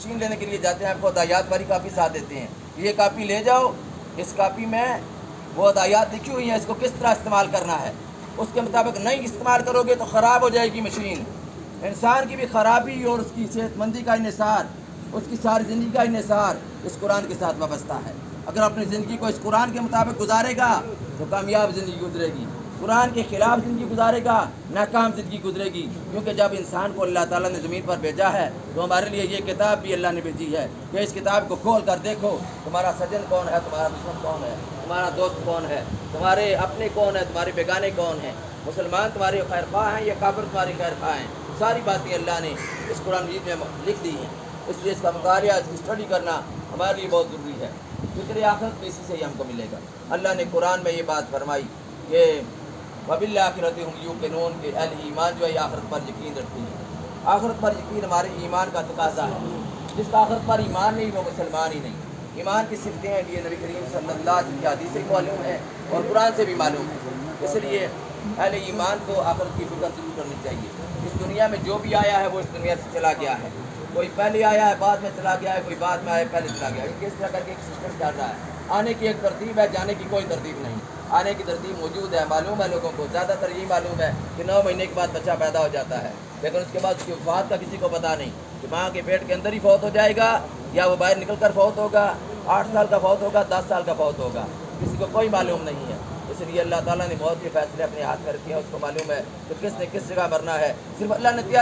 Machine لینے کے لیے جاتے ہیں آپ کو ہدایات والی کاپی ساتھ دیتے ہیں، یہ کاپی لے جاؤ، اس کاپی میں وہ ہدایات لکھی ہوئی ہیں، اس کو کس طرح استعمال کرنا ہے، اس کے مطابق نہیں استعمال کرو گے تو خراب ہو جائے گی مشین۔ انسان کی بھی خرابی اور اس کی صحت مندی کا انحصار، اس کی ساری زندگی کا انحصار اس قرآن کے ساتھ وابستہ ہے۔ اگر اپنی زندگی کو اس قرآن کے مطابق گزارے گا تو کامیاب زندگی گزرے گی، قرآن کے خلاف زندگی گزارے گا ناکام زندگی گزرے گی، کیونکہ جب انسان کو اللہ تعالیٰ نے زمین پر بھیجا ہے تو ہمارے لیے یہ کتاب بھی اللہ نے بھیجی ہے کہ اس کتاب کو کھول کر دیکھو تمہارا سجن کون ہے، تمہارا دشمن کون ہے، تمہارا دوست کون ہے، تمہارے اپنے کون ہیں، تمہارے بیگانے کون ہیں، مسلمان تمہارے خیر خواہ ہیں یا کافر تمہارے خیر خواہ ہیں۔ ساری باتیں اللہ نے اس قرآن مجید میں لکھ دی ہیں، اس لیے اس کا مطالعہ، اس کی اسٹڈی کرنا ہمارے لیے بہت ضروری ہے۔ فکر آخرت بھی اسی سے ہی ہم کو ملے گا۔ اللہ نے قرآن میں یہ بات فرمائی کہ وَبِالْآخِرَةِ هُمْ يُوقِنُونَ کہ اہل ایمان جو ہے آخرت پر یقین رکھتی ہیں۔ آخرت پر یقین ہمارے ایمان کا تقاضا ہے، جس کا آخرت پر ایمان نہیں وہ مسلمان ہی نہیں۔ ایمان کی صفتیں ہیں یہ نبی کریم صلی اللہ علیہ وسلم کی حدیث سے معلوم ہے اور قرآن سے بھی معلوم ہے، اس لیے اہل ایمان کو آخرت کی فکر ضرور کرنی چاہیے۔ اس دنیا میں جو بھی آیا ہے وہ اس دنیا سے چلا گیا ہے، کوئی پہلے آیا ہے بعد میں چلا گیا ہے، کوئی بعد میں آیا پہلے چلا گیا ہے، کس طرح کر کے ایک سسٹم چل رہا ہے۔ آنے کی ایک ترتیب ہے، جانے کی کوئی ترتیب نہیں۔ آنے کی ترتیب موجود ہے، معلوم ہے لوگوں کو، زیادہ تر یہی معلوم ہے کہ 9 مہینے کے بعد بچہ پیدا ہو جاتا ہے، لیکن اس کے بعد اس کی وفات کا کسی کو پتہ نہیں کہ ماں کے پیٹ کے اندر ہی فوت ہو جائے گا یا وہ باہر نکل کر فوت ہوگا، 8 سال کا فوت ہوگا، 10 سال کا فوت ہوگا، کسی کو کوئی معلوم نہیں ہے۔ اس لیے اللہ تعالیٰ نے موت کے فیصلے اپنے ہاتھ میں رکھے ہیں، اس کو معلوم ہے کہ کس نے کس جگہ مرنا ہے، صرف اللہ نے تیاری